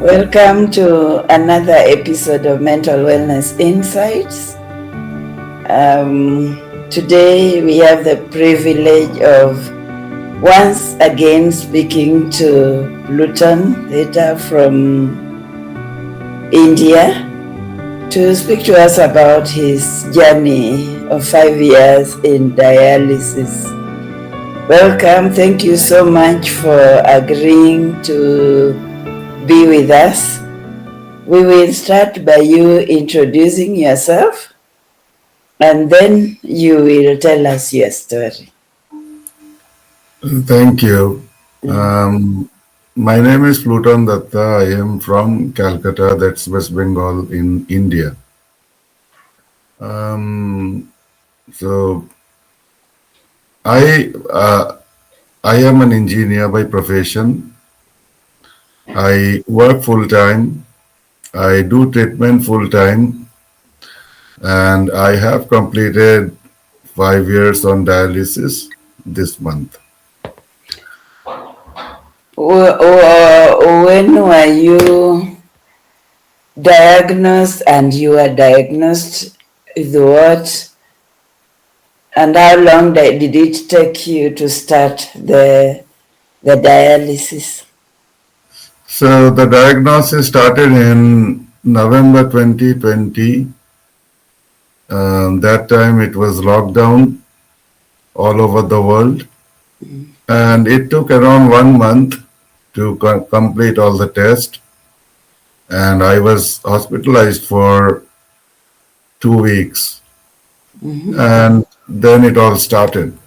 Welcome to another episode of Mental Wellness Insights. Today we have the privilege of once again speaking to Pluton Dutta from India to speak to us about his journey of 5 years in dialysis. Welcome. Thank you so much for agreeing to be with us. We will start by you introducing yourself and then you will tell us your story. Thank you. My name is Pluton Dutta. I am from Calcutta, that's West Bengal in India. So I I am an engineer by profession. I work full time. I do treatment full time, and I have completed 5 years on dialysis this month. When were you diagnosed, and you were diagnosed with what? And how long did it take you to start the dialysis? So the diagnosis started in November 2020. That time it was lockdown all over the world, and it took around 1 month to complete all the tests. And I was hospitalized for 2 weeks, and then it all started.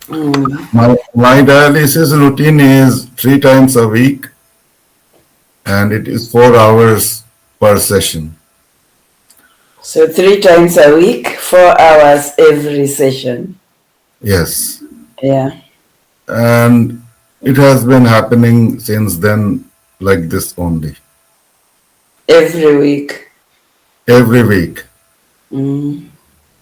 Mm. My dialysis routine is 3 times a week, and it is 4 hours per session. So 3 times a week, 4 hours every session. Yes, Yeah. and it has been happening since then, like this only, Every week. every week. Mm.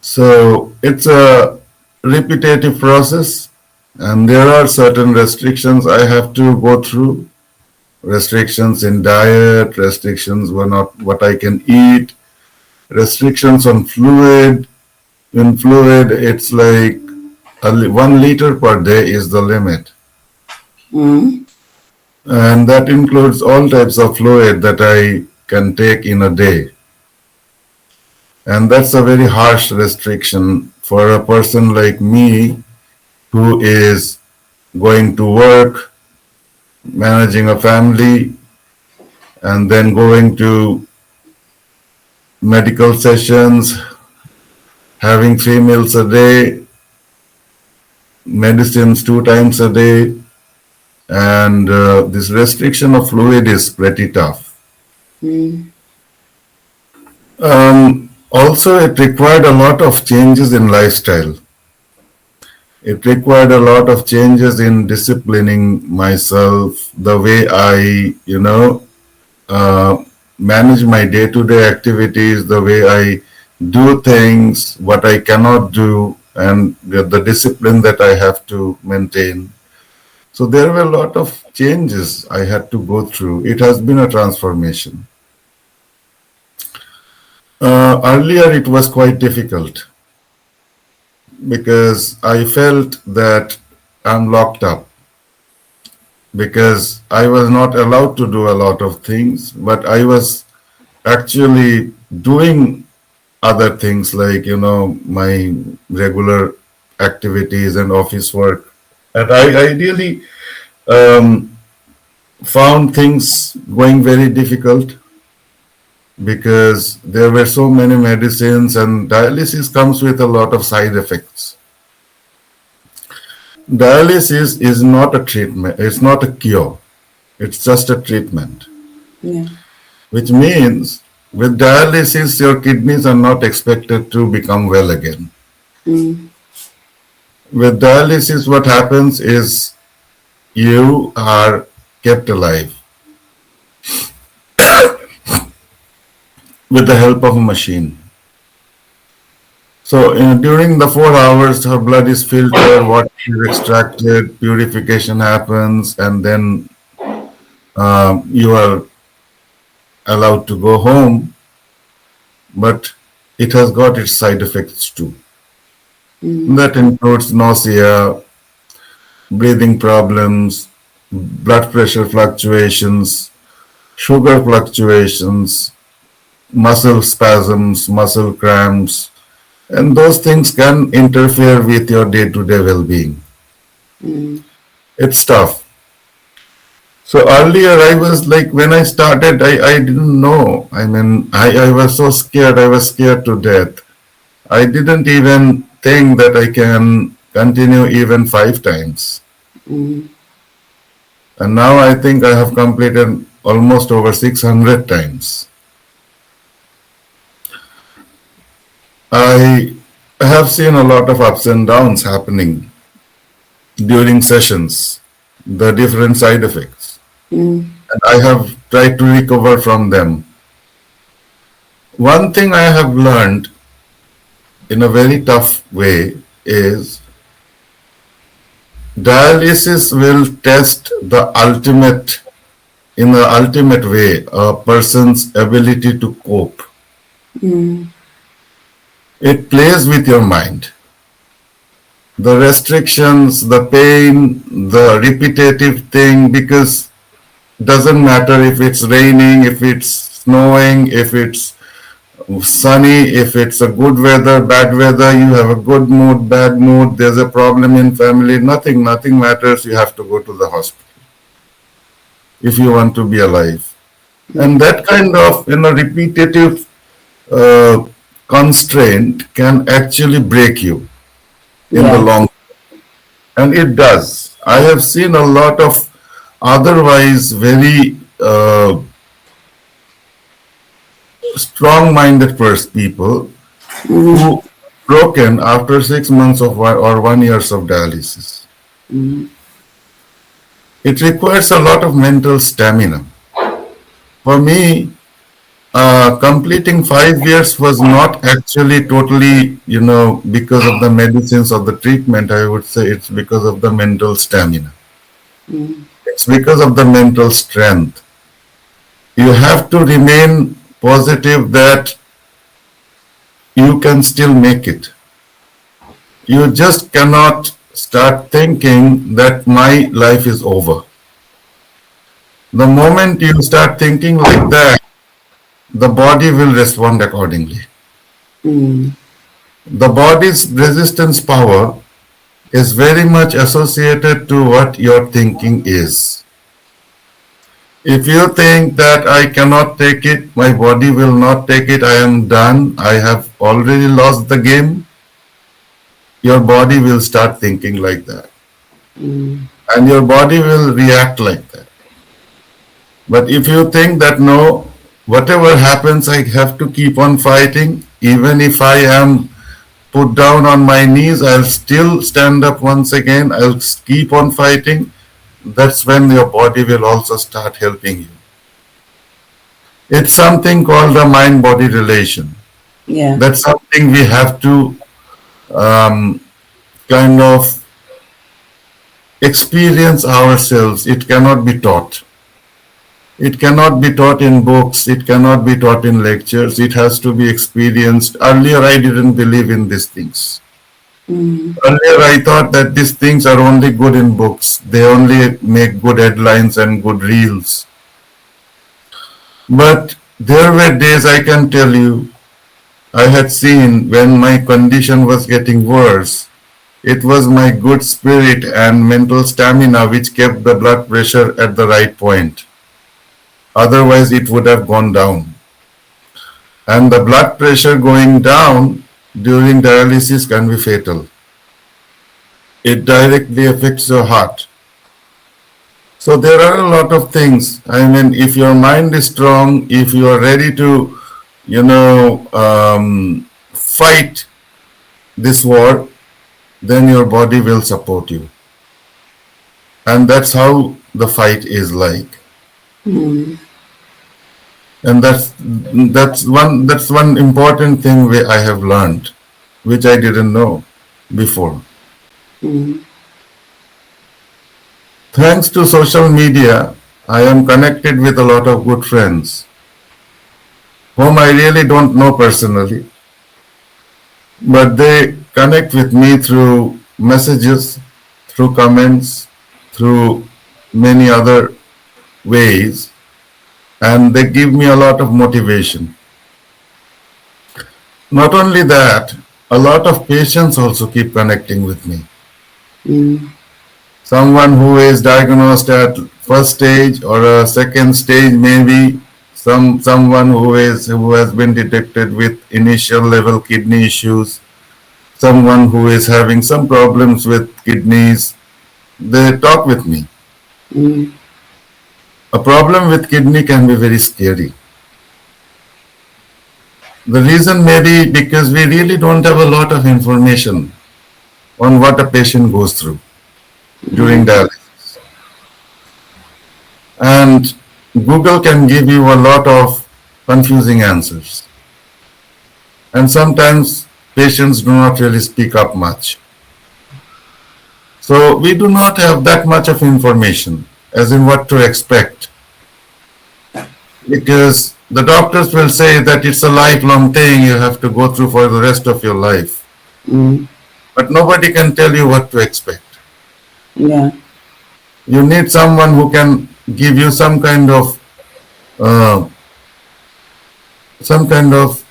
So it's a repetitive process, and there are certain restrictions I have to go through. Restrictions in diet, restrictions on what I can eat, restrictions on fluid. In fluid, it's like 1 liter per day is the limit. Mm. And that includes all types of fluid that I can take in a day. And that's a very harsh restriction for a person like me who is going to work, managing a family, and then going to medical sessions, having 3 meals a day, medicines 2 times a day, and this restriction of fluid is pretty tough. Mm. Also, it required a lot of changes in lifestyle. It required a lot of changes in disciplining myself, the way I, uh, manage my day-to-day activities, the way I do things, what I cannot do, and the discipline that I have to maintain. So there were a lot of changes I had to go through. It has been a transformation. Earlier, it was quite difficult because I felt that I'm locked up because I was not allowed to do a lot of things, but I was actually doing other things like, my regular activities and office work. And I ideally found things going very difficult because there were so many medicines, and dialysis comes with a lot of side effects. Dialysis is not a treatment, it's not a cure, it's just a treatment, Yeah. which means with dialysis, your kidneys are not expected to become well again. Mm. With dialysis, what happens is you are kept alive with the help of a machine. So during the 4 hours, her blood is filtered, water is extracted, purification happens, and then You are allowed to go home, but it has got its side effects too. That includes nausea, breathing problems, blood pressure fluctuations, sugar fluctuations, muscle spasms, muscle cramps, and those things can interfere with your day-to-day well-being. It's tough. So earlier I was like, when I started, I didn't know. I mean, I was so scared. I was scared to death. I didn't even think that I can continue even 5 times. And now I think I have completed almost over 600 times. I have seen a lot of ups and downs happening during sessions, the different side effects. And I have tried to recover from them. One thing I have learned in a very tough way is dialysis will test in the ultimate way, a person's ability to cope. It plays with your mind. The restrictions, the pain, the repetitive thing, because doesn't matter if it's raining, if it's snowing, if it's sunny, if it's a good weather, bad weather, you have a good mood, bad mood, there's a problem in family, nothing matters, you have to go to the hospital if you want to be alive. And that kind of, repetitive constraint can actually break you in the long run. And it does. I have seen a lot of otherwise very strong-minded people who broken after 6 months of or 1 year of dialysis. It requires a lot of mental stamina. For me, completing 5 years was not actually totally, because of the medicines or the treatment. I would say it's because of the mental stamina. It's because of the mental strength. You have to remain positive that you can still make it. You just cannot start thinking that my life is over. The moment you start thinking like that, the body will respond accordingly. The body's resistance power is very much associated to what your thinking is. If you think that I cannot take it, my body will not take it, I am done, I have already lost the game, your body will start thinking like that. And your body will react like that. But if you think that no, whatever happens, I have to keep on fighting, even if I am put down on my knees, I'll still stand up once again, I'll keep on fighting, that's when your body will also start helping you. It's something called the mind-body relation. Yeah. That's something we have to kind of experience ourselves. It cannot be taught. It cannot be taught in books. It cannot be taught in lectures. It has to be experienced. Earlier, I didn't believe in these things. Earlier, I thought that these things are only good in books. They only make good headlines and good reels. But there were days, I can tell you, I had seen when my condition was getting worse. It was my good spirit and mental stamina which kept the blood pressure at the right point. Otherwise, it would have gone down. And the blood pressure going down during dialysis can be fatal. It directly affects your heart. So there are a lot of things. I mean, if your mind is strong, if you are ready to, fight this war, then your body will support you. And that's how the fight is like. And that's one important thing I have learned, which I didn't know before. Thanks to social media, I am connected with a lot of good friends whom I really don't know personally, but they connect with me through messages, through comments, through many other ways, and they give me a lot of motivation. Not only that, a lot of patients also keep connecting with me. Mm. Someone who is diagnosed at first stage or a second stage, maybe someone who has been detected with initial level kidney issues, someone who is having some problems with kidneys, they talk with me. Mm. A problem with kidney can be very scary. The reason may be because we really don't have a lot of information on what a patient goes through during dialysis. And Google can give you a lot of confusing answers. And sometimes patients do not really speak up much. So we do not have that much of information, as in what to expect. Because the doctors will say that it's a lifelong thing you have to go through for the rest of your life. Mm. But nobody can tell you what to expect. Yeah. You need someone who can give you uh, some kind of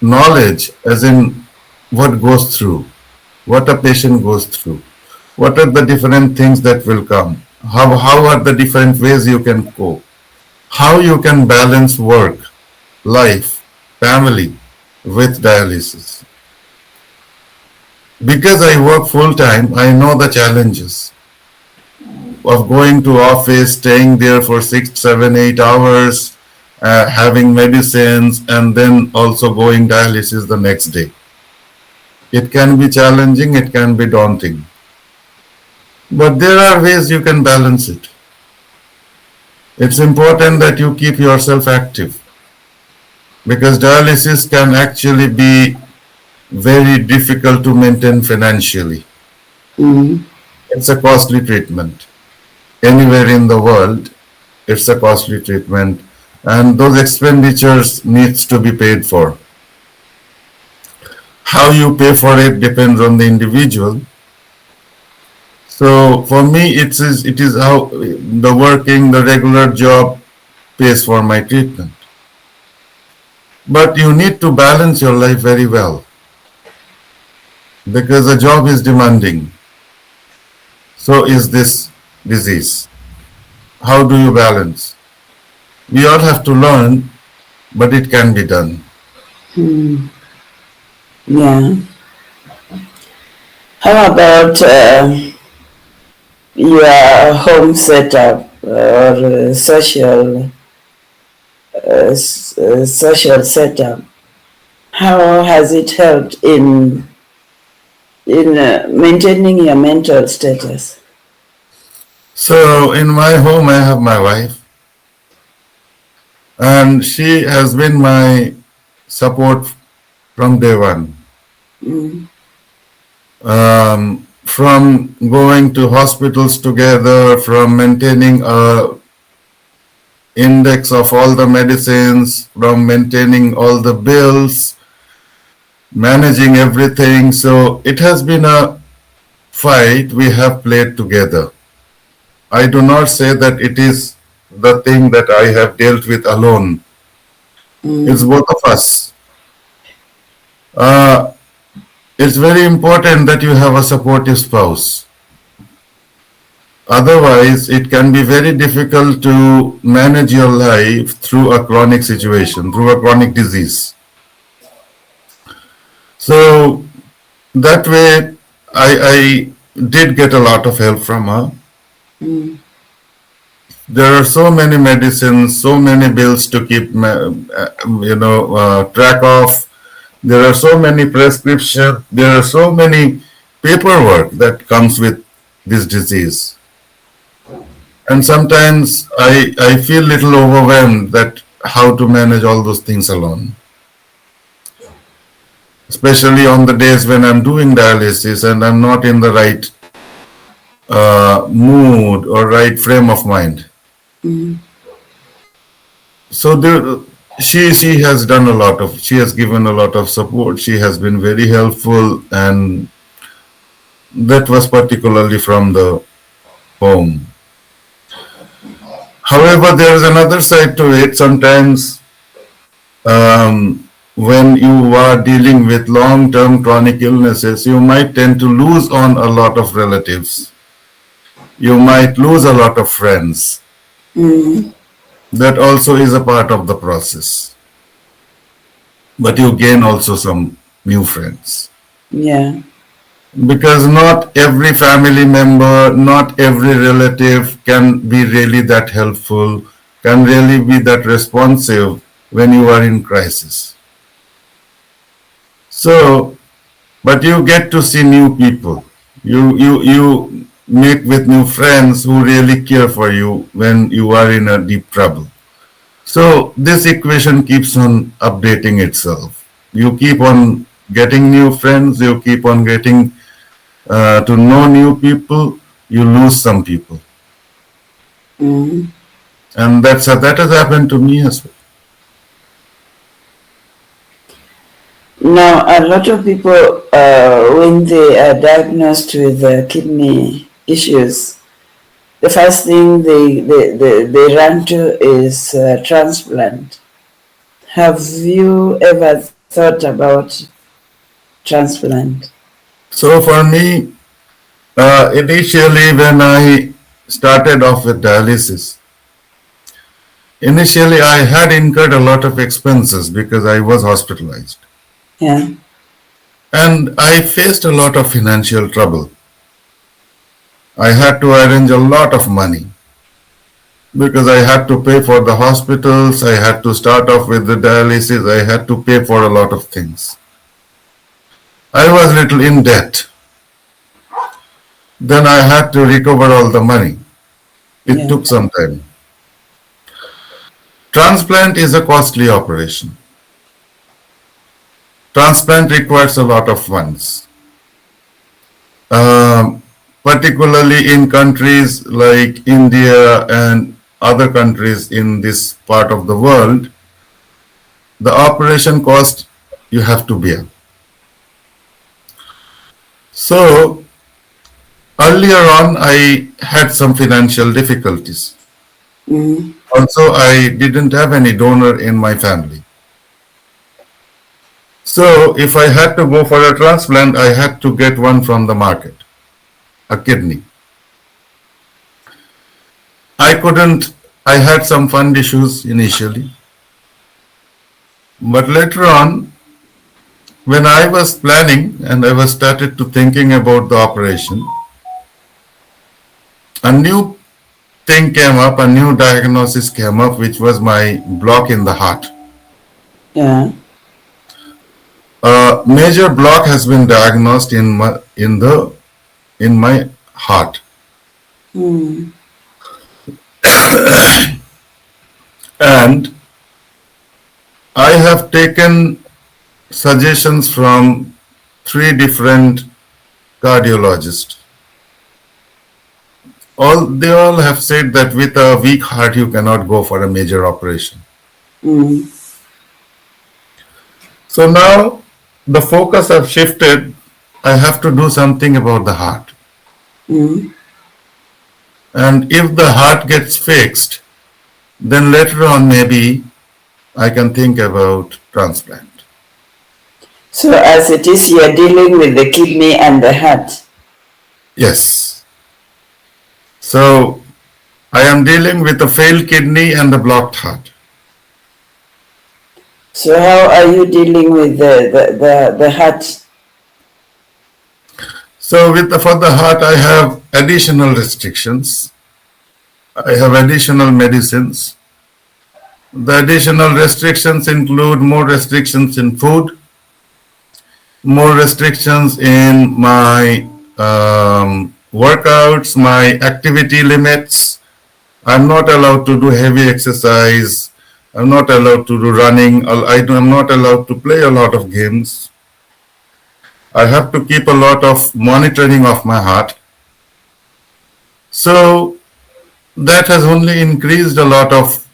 knowledge, as in what goes through, what a patient goes through, what are the different things that will come, how are the different ways you can cope, how you can balance work, life, family with dialysis. Because I work full time, I know the challenges of going to office, staying there for 6, 7, 8 hours, having medicines, and then also going dialysis the next day. It can be challenging, it can be daunting. But there are ways you can balance it. It's important that you keep yourself active, because dialysis can actually be very difficult to maintain financially. Mm. It's a costly treatment. Anywhere in the world, it's a costly treatment, and those expenditures needs to be paid for. How you pay for it depends on the individual. So for me, it is how the regular job pays for my treatment. But you need to balance your life very well, because the job is demanding. So is this disease. How do you balance? We all have to learn, but it can be done. Mm. Yeah. How about your home setup or social setup? How has it helped in maintaining your mental status? So in my home, I have my wife, and she has been my support from day one. Mm. From going to hospitals together, from maintaining a index of all the medicines, from maintaining all the bills, managing everything. So it has been a fight we have played together. I do not say that it is the thing that I have dealt with alone. It's Mm. both of us. Uh, it's very important that you have a supportive spouse. Otherwise, it can be very difficult to manage your life through a chronic situation, through a chronic disease. So that way, I did get a lot of help from her. Mm. There are so many medicines, so many bills to keep, track of. There are so many prescriptions. There are so many paperwork that comes with this disease. And sometimes I feel little overwhelmed that how to manage all those things alone. Especially on the days when I'm doing dialysis and I'm not in the right mood or right frame of mind. Mm. So she has done a lot of, she has given a lot of support. She has been very helpful, and that was particularly from the home. However, there is another side to it. Sometimes, when you are dealing with long-term chronic illnesses, you might tend to lose on a lot of relatives. You might lose a lot of friends. Mm. That also is a part of the process. But you gain also some new friends. Yeah. Because not every family member, not every relative can be really that helpful, can really be that responsive when you are in crisis. So, but you get to see new people. You make with new friends who really care for you when you are in a deep trouble. So this equation keeps on updating itself. You keep on getting new friends, you keep on getting to know new people, you lose some people. Mm. And that has happened to me as well. Now, a lot of people, when they are diagnosed with kidney issues, the first thing they run to is transplant. Have you ever thought about transplant? So for me, initially when I started off with dialysis, initially I had incurred a lot of expenses because I was hospitalized. Yeah. And I faced a lot of financial trouble. I had to arrange a lot of money because I had to pay for the hospitals, I had to start off with the dialysis, I had to pay for a lot of things. I was little in debt. Then I had to recover all the money. It Yeah. took some time. Transplant is a costly operation. Transplant requires a lot of funds. Um, Particularly in countries like India and other countries in this part of the world, the operation cost you have to bear. So earlier on, I had some financial difficulties. Mm. Also, I didn't have any donor in my family. So if I had to go for a transplant, I had to get one from the market, a kidney. I couldn't, I had some fund issues initially, but later on, when I was planning and I was started to thinking about the operation, a new thing came up, a new diagnosis came up, which was my block in the heart. Yeah. A major block has been diagnosed in my heart, Mm. and I have taken suggestions from three different cardiologists. They all have said that with a weak heart you cannot go for a major operation. Mm. So now the focus have shifted. I have to do something about the heart. Mm. And if the heart gets fixed, then later on maybe I can think about transplant. So, as it is, you are dealing with the kidney and the heart. Yes. So I am dealing with a failed kidney and a blocked heart. So, how are you dealing with the heart? So for the heart, I have additional restrictions. I have additional medicines. The additional restrictions include more restrictions in food, more restrictions in my workouts, my activity limits. I'm not allowed to do heavy exercise. I'm not allowed to do running. I'm not allowed to play a lot of games. I have to keep a lot of monitoring of my heart. So that has only increased a lot of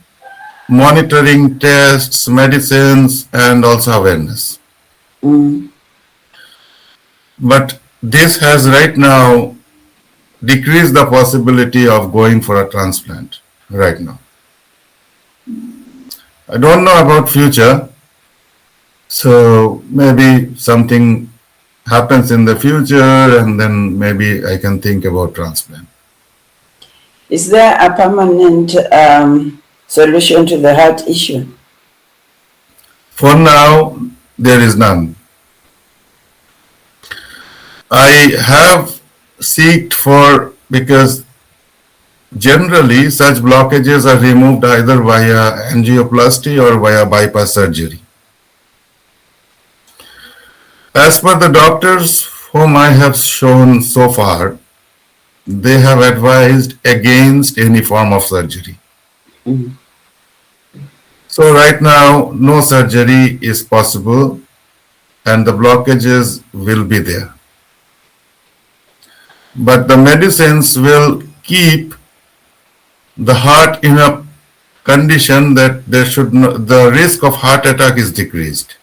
monitoring tests, medicines, and also awareness. Mm. But this has right now decreased the possibility of going for a transplant right now. I don't know about future, so maybe something happens in the future and then maybe I can think about transplant. Is there a permanent solution to the heart issue? For now, there is none. I have seeked for, because generally such blockages are removed either via angioplasty or via bypass surgery. As per the doctors whom I have shown so far, they have advised against any form of surgery. Mm. So right now, no surgery is possible and the blockages will be there. But the medicines will keep the heart in a condition that there should the risk of heart attack is decreased.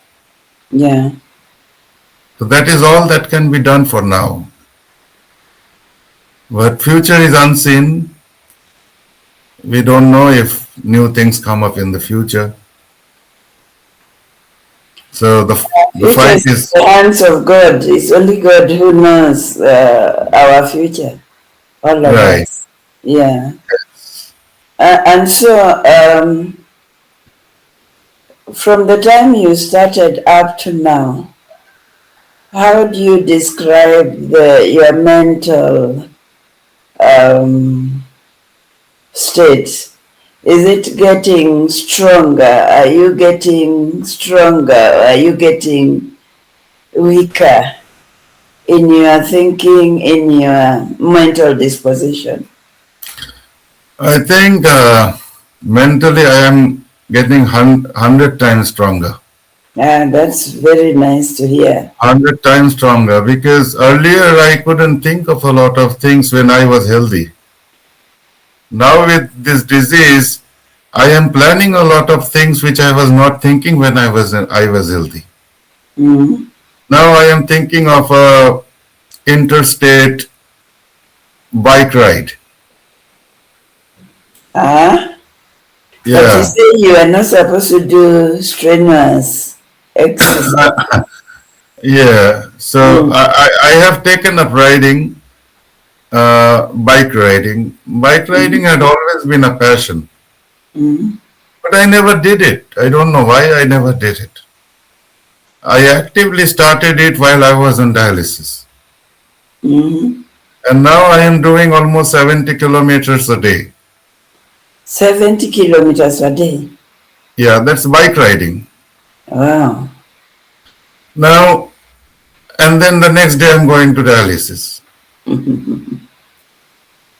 Yeah. So that is all that can be done for now. But future is unseen. We don't know if new things come up in the future. So the Future fight is in is the hands of God. It's only God who knows our future. All of right. us. Yeah. And so, from the time you started up to now, how do you describe your mental state? Is it getting stronger? Are you getting stronger? Are you getting weaker in your thinking, in your mental disposition? I think mentally I am getting 100 times stronger. That's very nice to hear. 100 times stronger, because earlier I couldn't think of a lot of things when I was healthy. Now with this disease, I am planning a lot of things which I was not thinking when I was healthy. Mm-hmm. Now I am thinking of a interstate bike ride. But you Yeah. say you are not supposed to do strenuous exercise. Yeah. So I have taken up riding, bike riding. Bike riding had always been a passion, Mm-hmm. but I never did it. I don't know why I never did it. I actively started it while I was on dialysis. Mm-hmm. And now I am doing almost 70 kilometers a day. 70 kilometers a day. Yeah, that's bike riding. Wow. Now, and then the next day I'm going to dialysis.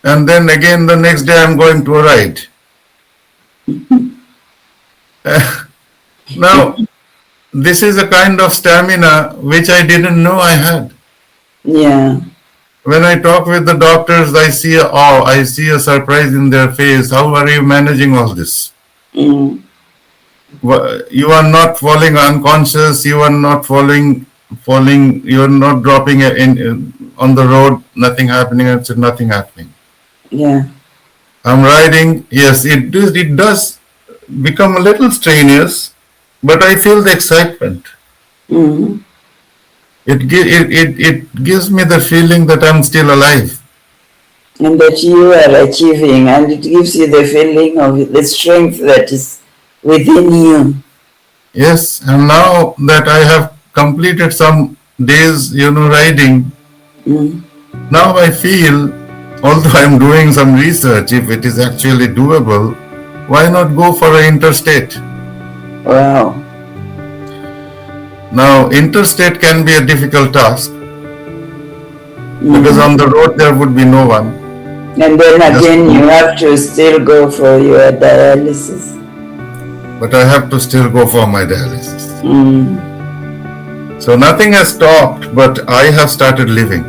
And then again the next day I'm going to a ride. Now, this is a kind of stamina which I didn't know I had. Yeah. When I talk with the doctors, I see a awe, I see a surprise in their face. How are you managing all this? Mm. You are not falling unconscious, you are not falling, you are not dropping on the road, nothing happening, it's nothing happening. Yeah. I'm riding, yes, it does become a little strenuous, but I feel the excitement. Mm. It gives me the feeling that I'm still alive. And that you are achieving, and it gives you the feeling of the strength that is within you. Yes, and now that I have completed some days, riding, Mm. now I feel, although I'm doing some research, if it is actually doable, why not go for an interstate? Wow. Now, interstate can be a difficult task because on the road there would be no one. And then again, you have to still go for your dialysis. But I have to still go for my dialysis. Mm. So nothing has stopped, but I have started living.